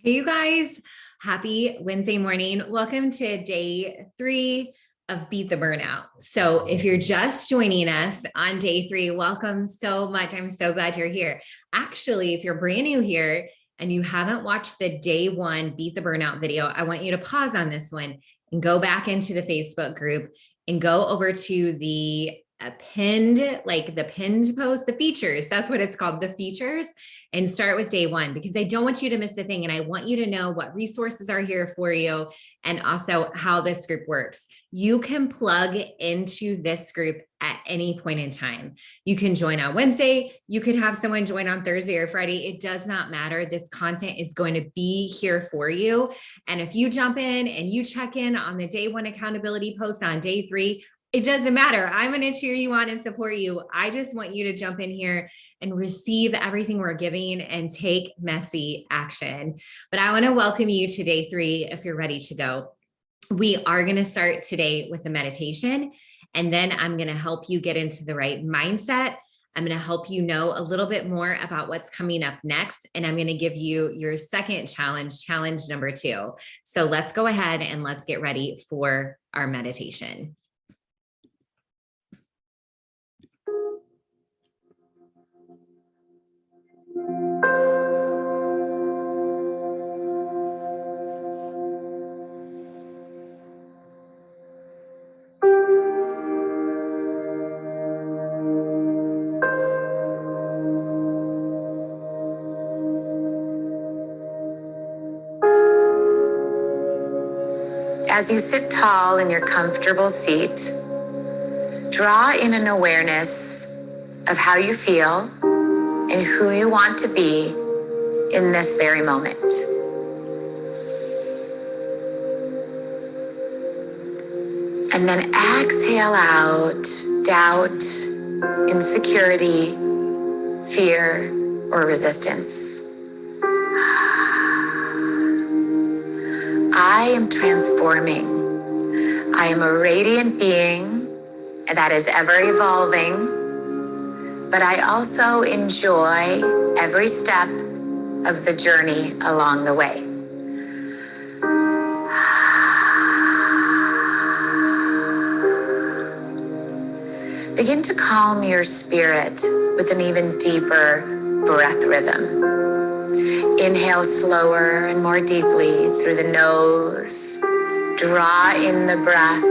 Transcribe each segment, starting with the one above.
Hey, you guys, happy Wednesday morning. Welcome to day 3 of Beat the Burnout. So, if you're just joining us on day 3, welcome so much. I'm so glad you're here. Actually, if you're brand new here and you haven't watched the day 1 Beat the Burnout video, I want you to pause on this one and go back into the Facebook group and go over to the pinned post, the features, that's what it's called, the features, and start with day 1, because I don't want you to miss a thing. And I want you to know what resources are here for you and also how this group works. You can plug into this group at any point in time. You can join on Wednesday. You could have someone join on Thursday or Friday. It does not matter. This content is going to be here for you. And if you jump in and you check in on the day 1 accountability post on day 3, it doesn't matter. I'm going to cheer you on and support you. I just want you to jump in here and receive everything we're giving and take messy action. But I want to welcome you to day 3 if you're ready to go. We are going to start today with a meditation, and then I'm going to help you get into the right mindset. I'm going to help you know a little bit more about what's coming up next, and I'm going to give you your second challenge number 2. So let's go ahead and let's get ready for our meditation. As you sit tall in your comfortable seat, draw in an awareness of how you feel and who you want to be in this very moment. And then exhale out doubt, insecurity, fear, or resistance. I am transforming. I am a radiant being that is ever evolving, but I also enjoy every step of the journey along the way. Begin to calm your spirit with an even deeper breath rhythm. Inhale slower and more deeply through the nose. Draw in the breath.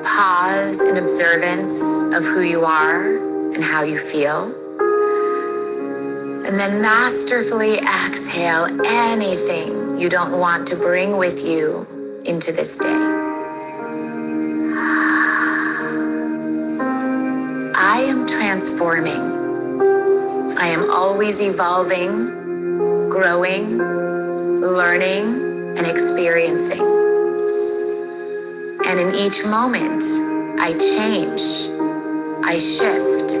Pause in observance of who you are and how you feel. And then masterfully exhale anything you don't want to bring with you into this day. I am transforming. I am always evolving, growing, learning, and experiencing. And in each moment, I change, I shift,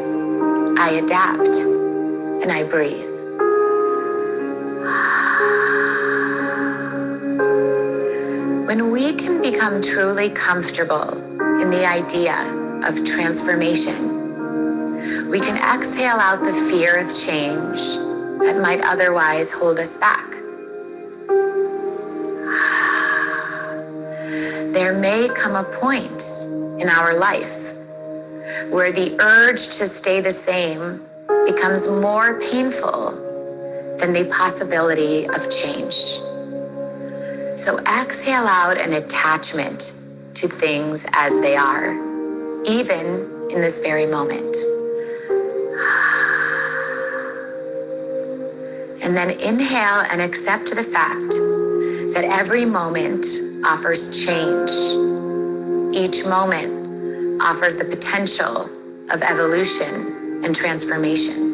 I adapt, and I breathe. When we can become truly comfortable in the idea of transformation, we can exhale out the fear of change that might otherwise hold us back. There may come a point in our life where the urge to stay the same becomes more painful than the possibility of change. So exhale out an attachment to things as they are, even in this very moment. And then inhale and accept the fact that every moment offers change. Each moment offers the potential of evolution and transformation.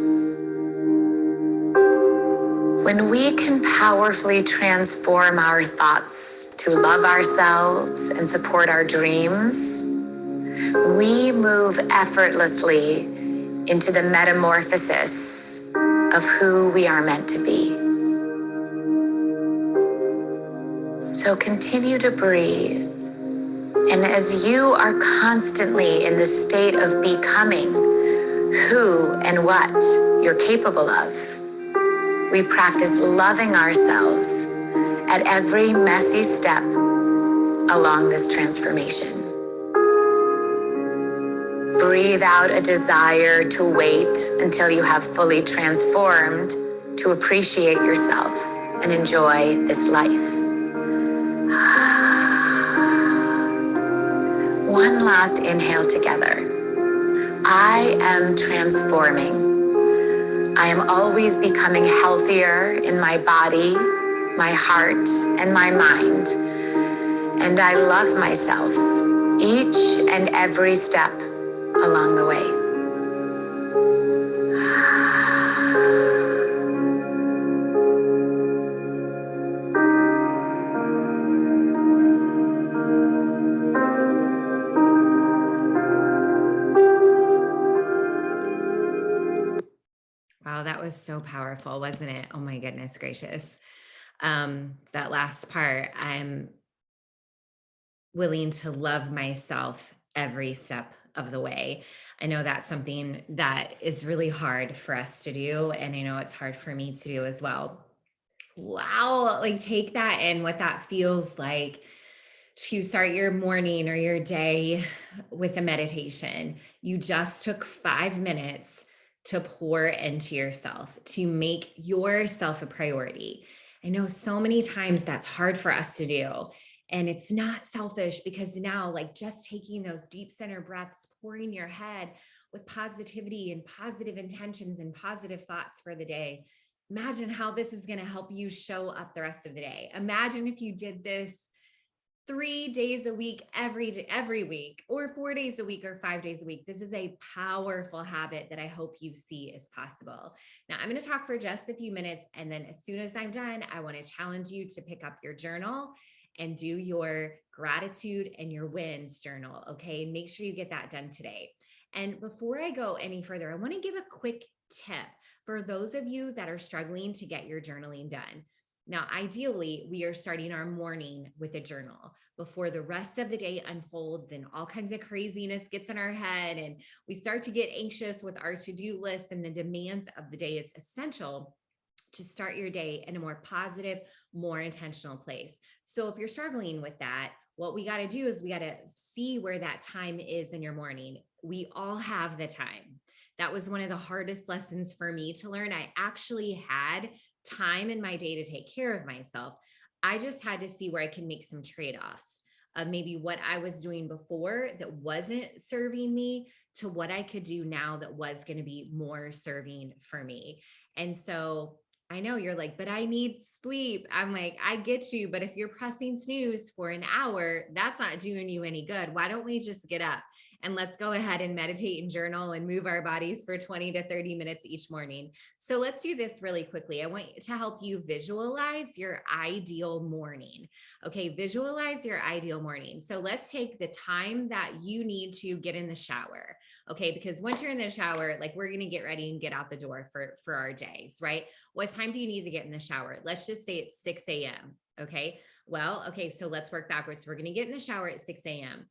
When we can powerfully transform our thoughts to love ourselves and support our dreams, we move effortlessly into the metamorphosis of who we are meant to be. So continue to breathe. And as you are constantly in the state of becoming who and what you're capable of, we practice loving ourselves at every messy step along this transformation. Breathe out a desire to wait until you have fully transformed to appreciate yourself and enjoy this life. One last inhale together. I am transforming. I am always becoming healthier in my body, my heart, and my mind. And I love myself each and every step along the way. Wow, that was so powerful, wasn't it? Oh my goodness gracious. That last part, I'm willing to love myself every step of the way. I know that's something that is really hard for us to do. And I know it's hard for me to do as well. Wow. Like take that in, what that feels like to start your morning or your day with a meditation. You just took 5 minutes to pour into yourself, to make yourself a priority. I know so many times that's hard for us to do. And it's not selfish because now, like just taking those deep center breaths, pouring your head with positivity and positive intentions and positive thoughts for the day. Imagine how this is going to help you show up the rest of the day. Imagine if you did this 3 days a week, every week, or 4 days a week, or 5 days a week. This is a powerful habit that I hope you see is possible. Now, I'm going to talk for just a few minutes. And then as soon as I'm done, I want to challenge you to pick up your journal and do your gratitude and your wins journal. Okay. Make sure you get that done today. And before I go any further, I want to give a quick tip for those of you that are struggling to get your journaling done. Now, ideally, we are starting our morning with a journal before the rest of the day unfolds and all kinds of craziness gets in our head and we start to get anxious with our to-do list and the demands of the day. It's essential to start your day in a more positive, more intentional place. So if you're struggling with that, what we got to do is we got to see where that time is in your morning. We all have the time. That was one of the hardest lessons for me to learn. I actually had time in my day to take care of myself. I just had to see where I can make some trade-offs of maybe what I was doing before that wasn't serving me to what I could do now that was going to be more serving for me. And so I know you're like, but I need sleep. I'm like, I get you. But if you're pressing snooze for an hour, that's not doing you any good. Why don't we just get up and let's go ahead and meditate and journal and move our bodies for 20 to 30 minutes each morning. So let's do this really quickly. I want to help you visualize your ideal morning. Okay, visualize your ideal morning. So let's take the time that you need to get in the shower. Okay, because once you're in the shower, like we're going to get ready and get out the door for our days, right? What time do you need to get in the shower? Let's just say it's 6 a.m. Okay, well, okay, so let's work backwards. So we're going to get in the shower at 6 a.m.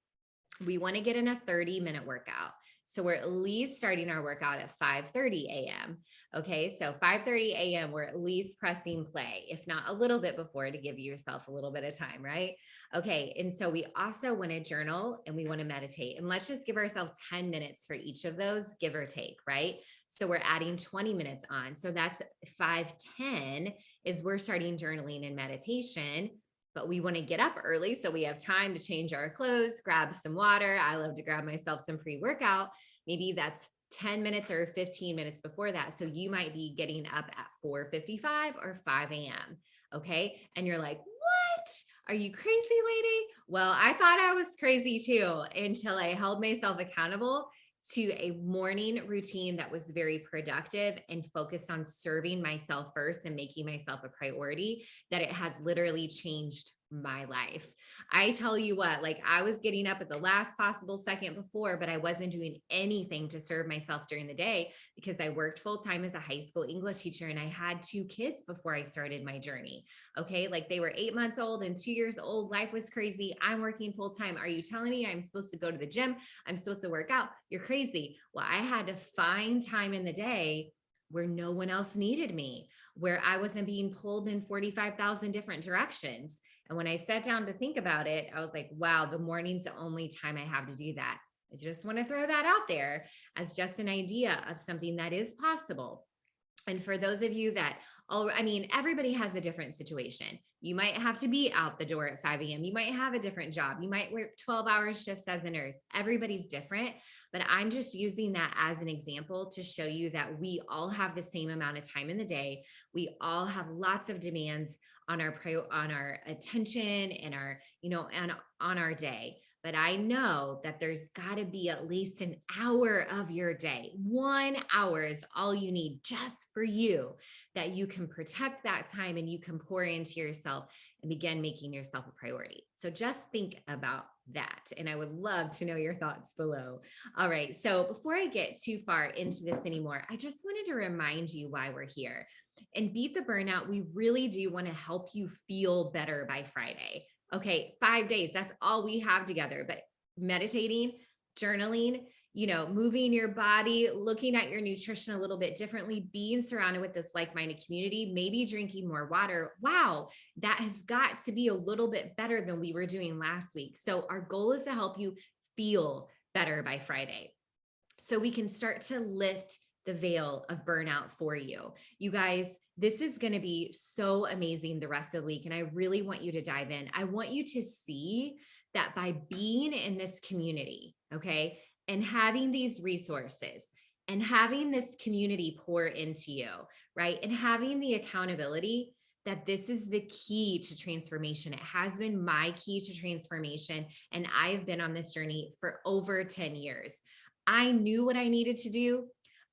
We want to get in a 30-minute workout. So we're at least starting our workout at 5:30 a.m. Okay, so 5:30 a.m. we're at least pressing play, if not a little bit before, to give yourself a little bit of time, right? Okay, and so we also want to journal and we want to meditate. And let's just give ourselves 10 minutes for each of those, give or take, right? So we're adding 20 minutes on. So that's 5:10 is we're starting journaling and meditation. But we want to get up early so we have time to change our clothes, grab some water. I love to grab myself some pre-workout. Maybe that's 10 minutes or 15 minutes before that. So you might be getting up at 4:55 or 5 a.m. Okay. And you're like, what? Are you crazy, lady? Well, I thought I was crazy too until I held myself accountable to a morning routine that was very productive and focused on serving myself first and making myself a priority, that it has literally changed my life. I tell you what, like I was getting up at the last possible second before, but I wasn't doing anything to serve myself during the day because I worked full time as a high school English teacher and I had 2 kids before I started my journey. Okay. Like they were 8 months old and 2 years old. Life was crazy. I'm working full time. Are you telling me I'm supposed to go to the gym? I'm supposed to work out? You're crazy. Well, I had to find time in the day where no one else needed me, where I wasn't being pulled in 45,000 different directions. And when I sat down to think about it, I was like, wow, the morning's the only time I have to do that. I just want to throw that out there as just an idea of something that is possible. And for those of you that, everybody has a different situation. You might have to be out the door at 5 a.m. You might have a different job. You might work 12-hour shifts as a nurse. Everybody's different, but I'm just using that as an example to show you that we all have the same amount of time in the day. We all have lots of demands on our attention and on our day. But I know that there's got to be at least an hour of your day. 1 hour is all you need just for you, that you can protect that time and you can pour into yourself and begin making yourself a priority. So just think about that. And I would love to know your thoughts below. All right. So before I get too far into this anymore, I just wanted to remind you why we're here. And Beat the Burnout, we really do want to help you feel better by Friday. Okay, 5 days, that's all we have together. But meditating, journaling, moving your body, looking at your nutrition a little bit differently, being surrounded with this like-minded community, maybe drinking more water. Wow, that has got to be a little bit better than we were doing last week. So our goal is to help you feel better by Friday, so we can start to lift the veil of burnout for you. You guys, this is going to be so amazing the rest of the week. And I really want you to dive in. I want you to see that by being in this community, okay, and having these resources and having this community pour into you, right, and having the accountability, that this is the key to transformation. It has been my key to transformation. And I've been on this journey for over 10 years. I knew what I needed to do.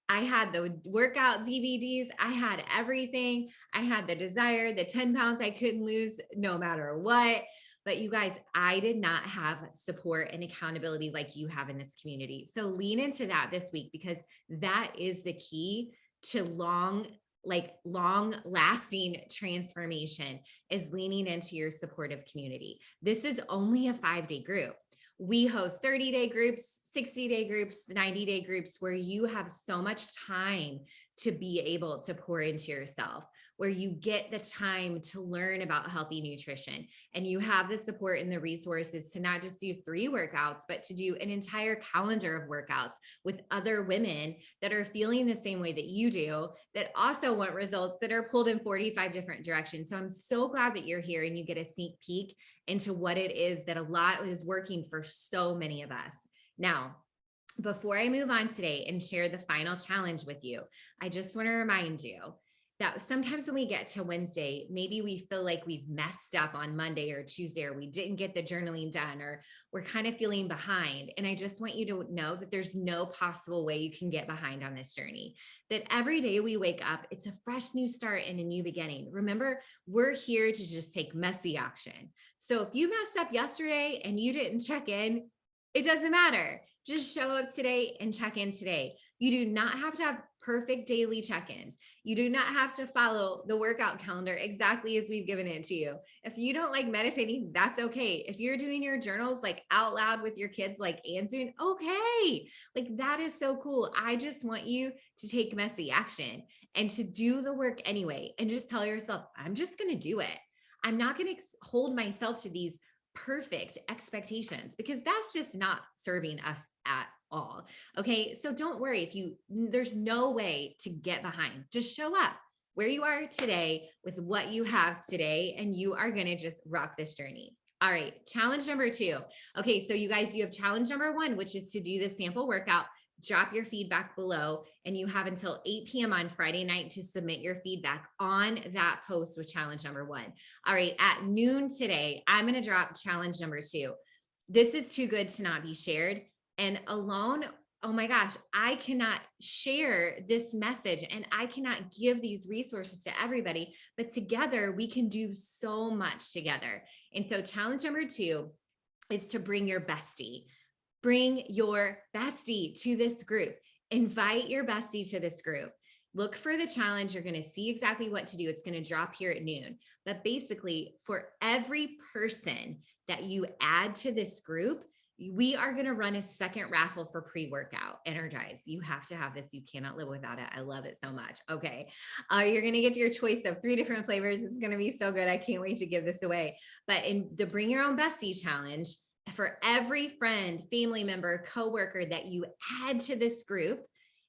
I had the workout DVDs. I had everything. I had the desire, the 10 pounds I couldn't lose no matter what. But you guys, I did not have support and accountability like you have in this community. So lean into that this week, because that is the key to long lasting transformation, is leaning into your supportive community. This is only a 5-day group. We host 30-day groups, 60-day groups, 90-day groups, where you have so much time to be able to pour into yourself, where you get the time to learn about healthy nutrition, and you have the support and the resources to not just do 3 workouts, but to do an entire calendar of workouts with other women that are feeling the same way that you do, that also want results, that are pulled in 45 different directions. So I'm so glad that you're here and you get a sneak peek into what it is that a lot is working for so many of us. Now, before I move on today and share the final challenge with you, I just want to remind you that sometimes when we get to Wednesday, maybe we feel like we've messed up on Monday or Tuesday, or we didn't get the journaling done, or we're kind of feeling behind. And I just want you to know that there's no possible way you can get behind on this journey, that every day we wake up, it's a fresh new start and a new beginning. Remember, we're here to just take messy action. So if you messed up yesterday and you didn't check in, it doesn't matter. Just show up today and check in today. You do not have to have perfect daily check-ins. You do not have to follow the workout calendar exactly as we've given it to you. If you don't like meditating, that's okay. If you're doing your journals like out loud with your kids, like Anne's doing, okay. Like that is so cool. I just want you to take messy action and to do the work anyway, and just tell yourself, I'm just going to do it. I'm not going to hold myself to these perfect expectations, because that's just not serving us at all. Okay. So don't worry there's no way to get behind. Just show up where you are today with what you have today, and you are going to just rock this journey. All right. Challenge number 2. Okay. So you guys, you have challenge number 1, which is to do the sample workout. Drop your feedback below, and you have until 8 p.m. on Friday night to submit your feedback on that post with challenge number 1. All right. At noon today, I'm going to drop challenge number 2. This is too good to not be shared. And alone, oh my gosh, I cannot share this message and I cannot give these resources to everybody, but together we can do so much together. And so challenge number 2 is to bring your bestie. Bring your bestie to this group. Invite your bestie to this group. Look for the challenge. You're going to see exactly what to do. It's going to drop here at noon. But basically, for every person that you add to this group, We are going to run a second raffle for pre-workout. Energize. You have to have this. You cannot live without it. I love it so much. Okay. You're going to get your choice of 3 different flavors. It's going to be so good. I can't wait to give this away. But in the Bring Your Own Bestie challenge, for every friend, family member, coworker that you add to this group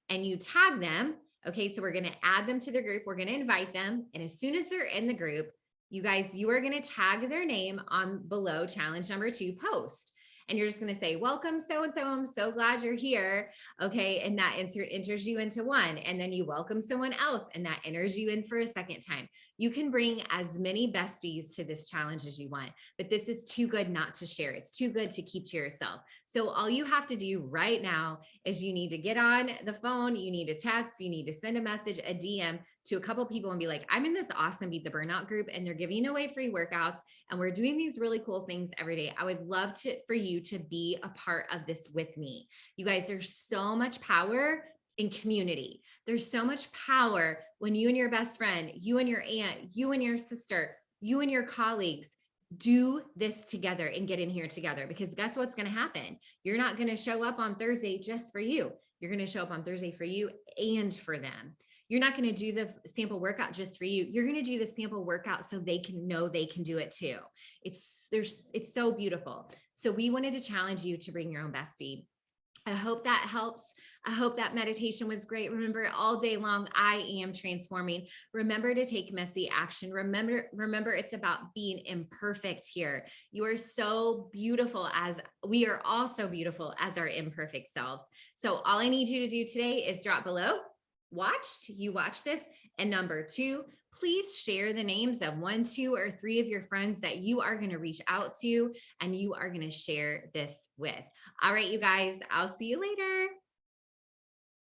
and you tag them, okay, so we're going to add them to the group. We're going to invite them. And as soon as they're in the group, you guys, you are going to tag their name on below challenge number 2 post. And you're just going to say, welcome, so-and-so, I'm so glad you're here. Okay. And that enters you into one. And then you welcome someone else and that enters you in for a second time. You can bring as many besties to this challenge as you want, but this is too good not to share. It's too good to keep to yourself. So all you have to do right now is you need to get on the phone, you need to text, you need to send a message, a DM to a couple people and be like, I'm in this awesome Beat the Burnout group and they're giving away free workouts and we're doing these really cool things every day. I would love for you to be a part of this with me. You guys, there's so much power in community. There's so much power when you and your best friend, you and your aunt, you and your sister, you and your colleagues do this together and get in here together, because guess what's going to happen? You're not going to show up on Thursday just for you. You're going to show up on Thursday for you and for them. You're not going to do the sample workout just for you. You're going to do the sample workout so they can know they can do it too. It's so beautiful. So we wanted to challenge you to bring your own bestie. I hope that helps. I hope that meditation was great. Remember, all day long, I am transforming. Remember to take messy action. Remember, it's about being imperfect here. You are so beautiful, as we are all so beautiful as our imperfect selves. So all I need you to do today is drop below. You watch this. And number 2, please share the names of 1, 2, or 3 of your friends that you are going to reach out to and you are going to share this with. All right, you guys, I'll see you later.